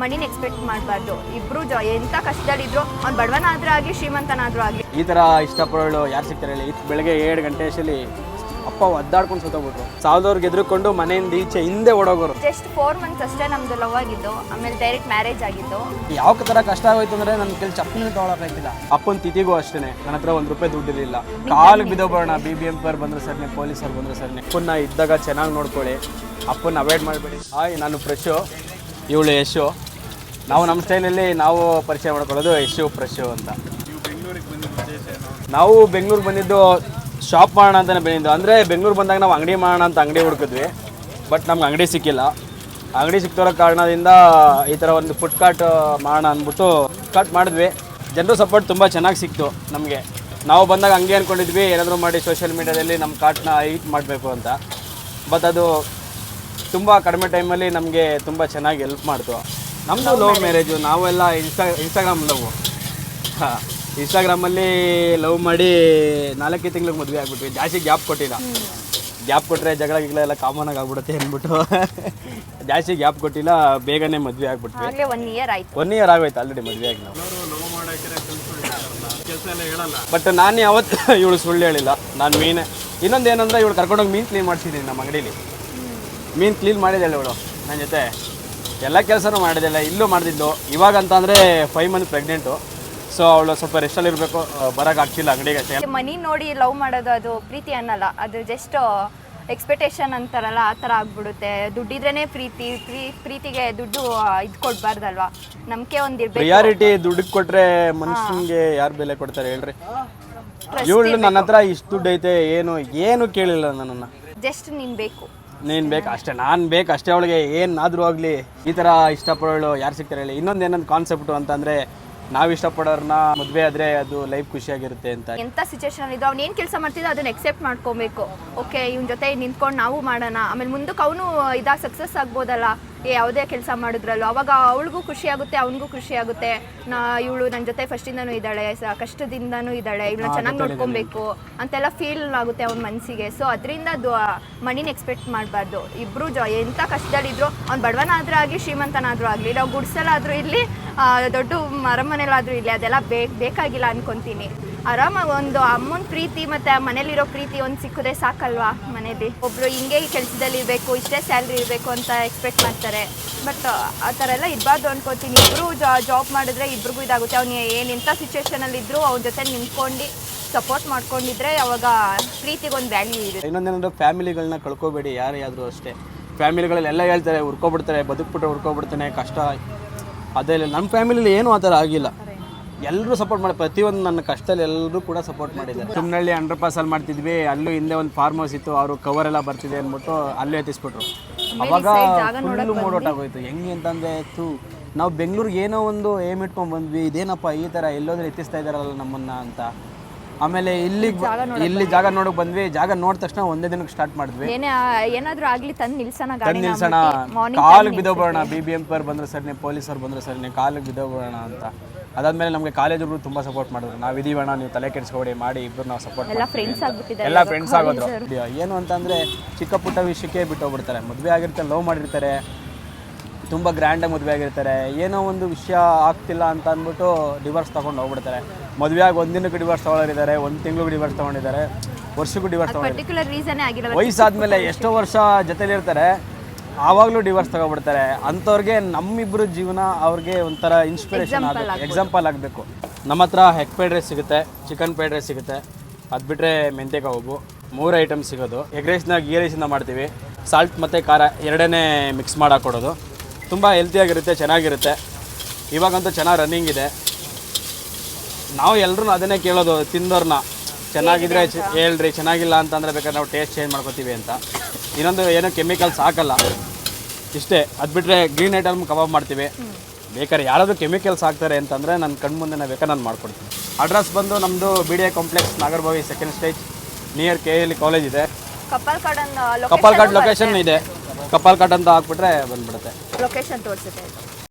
ಮನಿನ expect ಮಾಡಬಾರ್ದು. ಇಬ್ರು ಎಂಥ ಕಷ್ಟದಲ್ಲಿದ್ರು ಅವ್ನು ಬಡವನಾದ್ರೂ ಆಗಲಿ ಶ್ರೀಮಂತನಾದ್ರೂ ಆಗಲಿ. ಈ ಥರ ಇಷ್ಟಪಡೋಳು ಯಾರು ಸಿಗ್ತಾರೆ ಹೇಳಿ? ಬೆಳಗ್ಗೆ 7 ಗಂಟೆ ಅಷ್ಟರಲ್ಲಿ ಅಪ್ಪ ಒದ್ದಾಡ್ಕೊಂಡು ಸತ್ತೋಗ್ಬಿಟ್ರು. ಸಾಲದವ್ರಿಗೆ ಎದುರುಕೊಂಡು ಮನೆಯಿಂದ ಈಚೆ ಹಿಂದೆ ಓಡೋಗೋರು. ಜಸ್ಟ್ 4 ಮಂತ್ಸ್ ಅಷ್ಟೇ ನಮ್ದು ಲವ್ ಆಗಿದ್ದು, ಆಮೇಲೆ ಡೈರೆಕ್ಟ್ ಮ್ಯಾರೇಜ್ ಆಗಿದ್ದು. ಯಾವ ಥರ ಕಷ್ಟ ಆಗೋಯ್ತು ಅಂದರೆ ನನ್ನ ಕೈಲಿ ಚಪ್ಪಲಿ ತೊಗೊಳಕ್ಕಾಗ್ತಿಲ್ಲ. ಅಪ್ಪನ ತಿಥಿಗೂ ಅಷ್ಟೇ ನನ್ನ ಹತ್ರ ₹1 ದುಡ್ಡಿರಲಿಲ್ಲ. ಕಾಲಿಗೆ ಬಿದ್ದೋಗೋಣ, BBMP ಅವ್ರು ಬಂದ್ರು ಸರ್ನೆ, ಪೊಲೀಸರು ಬಂದರು ಸರ್ನೆ. ಅಪ್ಪನ್ನ ಇದ್ದಾಗ ಚೆನ್ನಾಗಿ ನೋಡ್ಕೊಳ್ಳಿ, ಅಪ್ಪನ್ನ ಅವಾಯ್ಡ್ ಮಾಡಬೇಡಿ. ನಾನು ಫ್ರೆಶು, ಇವಳು ಯಶು. ನಾವು ನಮ್ಮ ಸ್ಟೈಲಲ್ಲಿ ನಾವು ಪರಿಚಯ ಮಾಡ್ಕೊಳ್ಳೋದು ಯಶು ಫ್ರೆಶು ಅಂತ. ನಾವು ಬೆಂಗಳೂರಿಗೆ ಬಂದಿದ್ದು ಶಾಪ್ ಮಾಡೋಣ ಅಂತಲೇ ಬಂದಿದ್ದು. ಅಂದರೆ ಬೆಂಗಳೂರು ಬಂದಾಗ ನಾವು ಅಂಗಡಿ ಮಾಡೋಣ ಅಂತ ಅಂಗಡಿ ಹುಡುಕಿದ್ವಿ, ಬಟ್ ನಮ್ಗೆ ಅಂಗಡಿ ಸಿಕ್ಕಿಲ್ಲ. ಅಂಗಡಿ ಸಿಕ್ತಿರೋ ಕಾರಣದಿಂದ ಈ ಥರ ಒಂದು ಫುಡ್ ಕಾರ್ಟ್ ಮಾಡೋಣ ಅಂದ್ಬಿಟ್ಟು ಕಾರ್ಟ್ ಮಾಡಿದ್ವಿ. ಜನರು ಸಪೋರ್ಟ್ ತುಂಬ ಚೆನ್ನಾಗಿ ಸಿಕ್ತು ನಮಗೆ. ನಾವು ಬಂದಾಗ ಹಂಗೆ ಅಂದ್ಕೊಂಡಿದ್ವಿ ಏನಾದರೂ ಮಾಡಿ ಸೋಷಿಯಲ್ ಮೀಡ್ಯಾದಲ್ಲಿ ನಮ್ಮ ಕಾರ್ಟ್ನ ಹೈಟ್ ಮಾಡಬೇಕು ಅಂತ. ಬಟ್ ಅದು ತುಂಬ ಕಡಿಮೆ ಟೈಮಲ್ಲಿ ನಮಗೆ ತುಂಬ ಚೆನ್ನಾಗಿ ಹೆಲ್ಪ್ ಮಾಡ್ತು. ನಮ್ಮದು ಲವ್ ಮ್ಯಾರೇಜು. ನಾವೆಲ್ಲ ಇನ್ಸ್ಟಾಗ್ರಾಮ್ ಲವ್. ಹಾಂ, ಇನ್ಸ್ಟಾಗ್ರಾಮಲ್ಲಿ ಲವ್ ಮಾಡಿ 4 ತಿಂಗಳಿಗೆ ಮದುವೆ ಆಗ್ಬಿಟ್ವಿ. ಜಾಸ್ತಿ ಗ್ಯಾಪ್ ಕೊಟ್ಟಿಲ್ಲ. ಗ್ಯಾಪ್ ಕೊಟ್ಟರೆ ಜಗಳ ಎಲ್ಲ ಕಾಮನಾಗಿ ಆಗ್ಬಿಡುತ್ತೆ ಅಂದ್ಬಿಟ್ಟು ಜಾಸ್ತಿ ಗ್ಯಾಪ್ ಕೊಟ್ಟಿಲ್ಲ, ಬೇಗನೆ ಮದುವೆ ಆಗ್ಬಿಟ್ವಿ. 1 ಇಯರ್ ಆಯಿತು. 1 ಇಯರ್ ಆಗೋಯ್ತು ಆಲ್ರೆಡಿ ಮದುವೆ ಆಗಿ. ನಾವು ಬಟ್ ನಾನು ಯಾವತ್ತು ಇವಳು ಸುಳ್ಳು ಹೇಳಿಲ್ಲ. ನಾನು ಮೀನೇ. ಇನ್ನೊಂದು ಏನಂದ್ರೆ ಇವಳು ಕರ್ಕೊಂಡೋಗಿ ಮೀನು ಕ್ಲೀನ್ ಮಾಡಿಸಿದ್ದೀನಿ ನಮ್ಮ ಅಂಗಡೀಲಿ. ಮೀನು ಕ್ಲೀನ್ ಮಾಡಿದ್ದಾಳೆ ಇವಳು ನನ್ನ ಜೊತೆ. ಎಲ್ಲ ಕೆಲಸನೂ ಮಾಡಿದ್ದಾಳೆ, ಇಲ್ಲೂ ಮಾಡಿದ್ದು. ಇವಾಗ ಅಂತಂದರೆ 5 ಮಂತ್ ಪ್ರೆಗ್ನೆಂಟು. ಸೊ ಅವಳು ಸ್ವಲ್ಪ ರೆಸ್ಟಲ್ಲಿ ಇರಬೇಕು, ಬರೋಕ್ಕಾಗ್ತಿಲ್ಲ ಅಂಗಡಿಗೆ ಅಷ್ಟೇ. ಮನಿ ನೋಡಿ ಲವ್ ಮಾಡೋದು ಅದು ಪ್ರೀತಿ ಅನ್ನಲ್ಲ, ಅದು ಜಸ್ಟ್ ಎಕ್ಸ್ಪೆಕ್ಟೇಷನ್ ಅಂತಾರಲ್ಲ ಆ ಥರ ಆಗ್ಬಿಡುತ್ತೆ. ದುಡ್ಡಿದ್ರೇ ಪ್ರೀತಿಗೆ ದುಡ್ಡು ಇದು ಕೊಡಬಾರ್ದಲ್ವಾ, ನಂಬಿಕೆ ಒಂದಿರ್ಬೇಕು. ಪ್ರಿಯಾರಿಟಿ ದುಡ್ಡಿಗೆ ಕೊಟ್ಟರೆ ಮನುಷ್ಯನಿಗೆ ಯಾರು ಬೆಲೆ ಕೊಡ್ತಾರೆ ಹೇಳ್ರಿ? ಇವಳು ನನ್ನ ಹತ್ರ ಇಷ್ಟು ದುಡ್ಡು ಐತೆ ಏನು ಕೇಳಿಲ್ಲ ನನ್ನನ್ನು. ಜಸ್ಟ್ ನೀನು ಬೇಕು ಅಷ್ಟೇ, ನಾನು ಬೇಕು ಅಷ್ಟೇ. ಅವಳಿಗೆ ಏನಾದರೂ ಆಗಲಿ. ಈ ಥರ ಇಷ್ಟಪಡೋಳು ಯಾರು ಸಿಗ್ತಾರೆ ಹೇಳಿ? ಇನ್ನೊಂದು ಕಾನ್ಸೆಪ್ಟು ಅಂತಂದರೆ, ನಾವು ಇಷ್ಟಪಡೋರನ್ನ ಮದುವೆ ಆದರೆ ಅದು ಲೈಫ್ ಖುಷಿಯಾಗಿರುತ್ತೆ ಅಂತ. ಎಂಥ ಸಿಚುವೇಶನ್ ಇದ್ದು ಅವ್ನು ಏನು ಕೆಲಸ ಮಾಡ್ತಿದ್ದೋ ಅದನ್ನ ಎಕ್ಸೆಪ್ಟ್ ಮಾಡ್ಕೊಬೇಕು. ಓಕೆ, ಇವನ ಜೊತೆ ನಿಂತ್ಕೊಂಡು ನಾವು ಮಾಡೋಣ, ಆಮೇಲೆ ಮುಂದಕ್ಕೆ ಅವನು ಇದಾಗ ಸಕ್ಸಸ್ ಆಗ್ಬೋದಲ್ಲ ಯಾವುದೇ ಕೆಲಸ ಮಾಡಿದ್ರಲ್ಲೂ. ಅವಾಗ ಅವಳಿಗೂ ಖುಷಿ ಆಗುತ್ತೆ, ಅವನಿಗೂ ಖುಷಿ ಆಗುತ್ತೆ. ಇವಳು ನನ್ನ ಜೊತೆ ಫಸ್ಟಿಂದನೂ ಇದ್ದಾಳೆ, ಕಷ್ಟದಿಂದನೂ ಇದ್ದಾಳೆ, ಇವಳನ್ನ ಚೆನ್ನಾಗಿ ನೋಡ್ಕೊಬೇಕು ಅಂತೆಲ್ಲ ಫೀಲ್ ಆಗುತ್ತೆ ಅವನ ಮನಸ್ಸಿಗೆ. ಸೊ ಅದರಿಂದ ಮನಿನ ಎಕ್ಸ್ಪೆಕ್ಟ್ ಮಾಡಬಾರ್ದು. ಇಬ್ಬರು ಎಂಥ ಕಷ್ಟದಲ್ಲಿದ್ರು ಅವ್ನು ಬಡವನಾದ್ರೂ ಆಗಲಿ ಶ್ರೀಮಂತನಾದ್ರೂ ಆಗಲಿ, ನಾವು ಗುಡ್ಸಲಾದ್ರೂ ಇರಲಿ, ದೊಡ್ಡ ಅರಮನೆಲಾದ್ರೂ ಇರಲಿ, ಅದೆಲ್ಲ ಬೇಕಾಗಿಲ್ಲ ಅನ್ಕೊತೀನಿ. ಆರಾಮಾಗಿ ಒಂದು ಅಮ್ಮನ ಪ್ರೀತಿ ಮತ್ತು ಮನೇಲಿರೋ ಪ್ರೀತಿ ಒಂದು ಸಿಕ್ಕಿದ್ರೆ ಸಾಕಲ್ವಾ ಮನೇಲಿ. ಒಬ್ಬರು ಹಿಂಗೆ ಈ ಕೆಲಸದಲ್ಲಿ ಇರಬೇಕು, ಇಷ್ಟೇ ಸ್ಯಾಲ್ರಿ ಇರಬೇಕು ಅಂತ ಎಕ್ಸ್ಪೆಕ್ಟ್ ಮಾಡ್ತಾರೆ. ಬಟ್ ಆ ಥರ ಎಲ್ಲ ಇರಬಾರ್ದು ಅನ್ಕೋತೀನಿ. ಇಬ್ಬರು ಜಾಬ್ ಮಾಡಿದ್ರೆ ಇಬ್ರಿಗೂ ಇದಾಗುತ್ತೆ. ಅವ್ನು ಎಂಥ ಸಿಚುವೇಶನಲ್ಲಿದ್ದರೂ ಅವ್ನ ಜೊತೆ ನಿಂತ್ಕೊಂಡು ಸಪೋರ್ಟ್ ಮಾಡ್ಕೊಂಡಿದ್ರೆ ಅವಾಗ ಪ್ರೀತಿಗೊಂದು ವ್ಯಾಲ್ಯೂ ಇದೆ. ಇನ್ನೊಂದೇನಂದ್ರೆ ಫ್ಯಾಮಿಲಿಗಳನ್ನ ಕಳ್ಕೊಬೇಡಿ. ಯಾರಾದರೂ ಅಷ್ಟೇ, ಫ್ಯಾಮಿಲಿಗಳಲ್ಲಿ ಎಲ್ಲ ಹೇಳ್ತಾರೆ ಹುರ್ಕೊಬಿಡ್ತಾರೆ, ಬದುಕ್ಬಿಟ್ರೆ ಹುರ್ಕೊಬಿಡ್ತಾನೆ, ಕಷ್ಟ. ಅದೇ ನಮ್ಮ ಫ್ಯಾಮಿಲಿಯಲ್ಲಿ ಏನೂ ಆ ಥರ ಆಗಿಲ್ಲ. ಎಲ್ಲರೂ ಸಪೋರ್ಟ್ ಮಾಡಿ, ಪ್ರತಿಯೊಂದು ನನ್ನ ಕಷ್ಟದಲ್ಲಿ ಎಲ್ಲರೂ ಕೂಡ ಸಪೋರ್ಟ್ ಮಾಡಿದ್ದಾರೆ. ತುಮ್ನಳ್ಳಿ ಅಂಡರ್ ಪಾಸಲ್ಲಿ ಮಾಡ್ತಿದ್ವಿ, ಅಲ್ಲೂ ಹಿಂದೆ ಒಂದು ಫಾರ್ಮ್ ಹೌಸ್ ಇತ್ತು, ಅವರು ಕವರ್ ಎಲ್ಲ ಬರ್ತಿದೆ ಅಂದ್ಬಿಟ್ಟು ಅಲ್ಲೂ ಎತ್ತಿಸ್ಬಿಟ್ರು. ಅವಾಗ ಫುಲ್ಲು ಮೂಡೋಟಾಗೋಯ್ತು. ಹೆಂಗೆ ಅಂತಂದರೆ ನಾವು ಬೆಂಗಳೂರಿಗೆ ಏನೋ ಒಂದು ಏಮ್ ಇಟ್ಕೊಂಡು ಬಂದ್ವಿ, ಇದೇನಪ್ಪ ಈ ಥರ ಎಲ್ಲೋದ್ರೆ ಎತ್ತಿಸ್ತಾ ಇದ್ದಾರಲ್ಲ ನಮ್ಮನ್ನ ಅಂತ. ಆಮೇಲೆ ಇಲ್ಲಿ ಜಾಗ ನೋಡೋಕೆ ಬಂದ್ವಿ. ಜಾಗ ನೋಡಿದ ತಕ್ಷಣ ಒಂದೇ ದಿನಕ್ಕೆ ಸ್ಟಾರ್ಟ್ ಮಾಡಿದ್ವಿ. ಏನಾದರೂ ಆಗಲಿ ತಂದು ನಿಲ್ಸೋಣ, ಕಾಲಿಗೆ ಬಿದ್ದೋಗೋಣ. BBMP ಅವ್ರು ಬಂದರು ಸರ್ನೆ, ಪೊಲೀಸರು ಬಂದರು ಸರ್ನೆ, ಕಾಲಿಗೆ ಬಿದ್ದೋಗೋಣ ಅಂತ. ಅದಾದಮೇಲೆ ನಮಗೆ ಕಾಲೇಜುಗಳು ತುಂಬ ಸಪೋರ್ಟ್ ಮಾಡಿದ್ರು. ನಾವು ಇದೀವಣ್ಣ, ನೀವು ತಲೆ ಕೆಡಿಸ್ಕೊಬೇಡಿ ಮಾಡಿ, ಇಬ್ಬರು ನಾವು ಸಪೋರ್ಟ್ ಎಲ್ಲ ಫ್ರೆಂಡ್ಸ್ ಆಗೋದ್ರು. ಏನು ಅಂತಂದರೆ ಚಿಕ್ಕ ಪುಟ್ಟ ವಿಷಯಕ್ಕೆ ಬಿಟ್ಟೋಗ್ಬಿಡ್ತಾರೆ. ಮದುವೆ ಆಗಿರ್ತಾರೆ, ಲವ್ ಮಾಡಿರ್ತಾರೆ, ತುಂಬ ಗ್ರ್ಯಾಂಡಾಗಿ ಮದುವೆ ಆಗಿರ್ತಾರೆ. ಏನೋ ಒಂದು ವಿಷಯ ಆಗ್ತಿಲ್ಲ ಅಂತ ಅಂದ್ಬಿಟ್ಟು ಡಿವೋರ್ಸ್ ತೊಗೊಂಡು ಹೋಗ್ಬಿಡ್ತಾರೆ. ಮದುವೆ ಆಗಿ 1 ದಿನಕ್ಕೆ ಡಿವೋರ್ಸ್ ತೊಗೊಳ್ಳೋರಿದ್ದಾರೆ, 1 ತಿಂಗಳಿಗೆ ಡಿವೋರ್ಸ್ ತೊಗೊಂಡಿದ್ದಾರೆ, ವರ್ಷಕ್ಕೂ ಡಿವೋರ್ಸ್ ತೊಗೊಂಡಿದ್ದಾರೆ. ವಯಸ್ಸಾದ್ಮೇಲೆ ಎಷ್ಟೋ ವರ್ಷ ಜೊತೆಲಿರ್ತಾರೆ, ಆವಾಗಲೂ ಡಿವೋರ್ಸ್ ತೊಗೊಬಿಡ್ತಾರೆ. ಅಂಥವ್ರಿಗೆ ನಮ್ಮಿಬ್ಬರು ಜೀವನ ಅವ್ರಿಗೆ ಒಂಥರ ಇನ್ಸ್ಪಿರೇಷನ್ ಆಗಬೇಕು, ಎಕ್ಸಾಂಪಲ್ ಆಗಬೇಕು. ನಮ್ಮ ಹತ್ರ ಎಗ್ ಫ್ರೈಡ್ ರೈಸ್ ಸಿಗುತ್ತೆ, ಚಿಕನ್ ಫ್ರೈಡ್ ರೈಸ್ ಸಿಗುತ್ತೆ, ಅದು ಬಿಟ್ಟರೆ ಮೆಂತ್ಯ ಕಬಾಬು, 3 ಐಟಮ್ ಸಿಗೋದು. ಎಗ್ ರೈಸ್ನ ಗೀ ರೈಸಿಂದ ಮಾಡ್ತೀವಿ. ಸಾಲ್ಟ್ ಮತ್ತು ಖಾರ ಎರಡನೇ ಮಿಕ್ಸ್ ಮಾಡಿ ಹಾಕ್ಕೊಡೋದು. ತುಂಬ ಹೆಲ್ತಿಯಾಗಿರುತ್ತೆ, ಚೆನ್ನಾಗಿರುತ್ತೆ. ಇವಾಗಂತೂ ಚೆನ್ನಾಗಿ ರನ್ನಿಂಗ್ ಇದೆ. ನಾವು ಎಲ್ಲರೂ ಅದನ್ನೇ ಕೇಳೋದು ತಿಂದವ್ರನ್ನ, ಚೆನ್ನಾಗಿದ್ರೆ ಹೇಳ್ರಿ, ಚೆನ್ನಾಗಿಲ್ಲ ಅಂತಂದರೆ ಬೇಕಾದ್ರೆ ನಾವು ಟೇಸ್ಟ್ ಚೇಂಜ್ ಮಾಡ್ಕೊತೀವಿ ಅಂತ. ಇನ್ನೊಂದು ಏನೋ ಕೆಮಿಕಲ್ಸ್ ಹಾಕಲ್ಲ, ಇಷ್ಟೇ. ಅದು ಬಿಟ್ಟರೆ ಗ್ರೀನ್ ಐಟಮ್ ಕಬಾಬ್ ಮಾಡ್ತೀವಿ. ಬೇಕಾದ್ರೆ ಯಾರಾದರೂ ಕೆಮಿಕಲ್ಸ್ ಹಾಕ್ತಾರೆ ಅಂತಂದರೆ ನನ್ನ ಕಣ್ಮುಂದೆ ಬೇಕಾದ್ರೆ ನಾನು ಮಾಡ್ಕೊಡ್ತೀನಿ. ಅಡ್ರೆಸ್ ಬಂದು ನಮ್ಮದು BDA complex, Nagarbhavi, 2nd stage, near KL college ಇದೆ. ಕಪ್ಪಲ್ ಘಾಟ್ ಲೊಕೇಶನ್ ಇದೆ. ಕಪ್ಪಲ್ ಘಾಟ್ ಅಂತ ಹಾಕ್ಬಿಟ್ರೆ ಬಂದ್ಬಿಡುತ್ತೆ. ಲೊಕೇಶನ್ ತೋರಿಸುತ್ತೆ.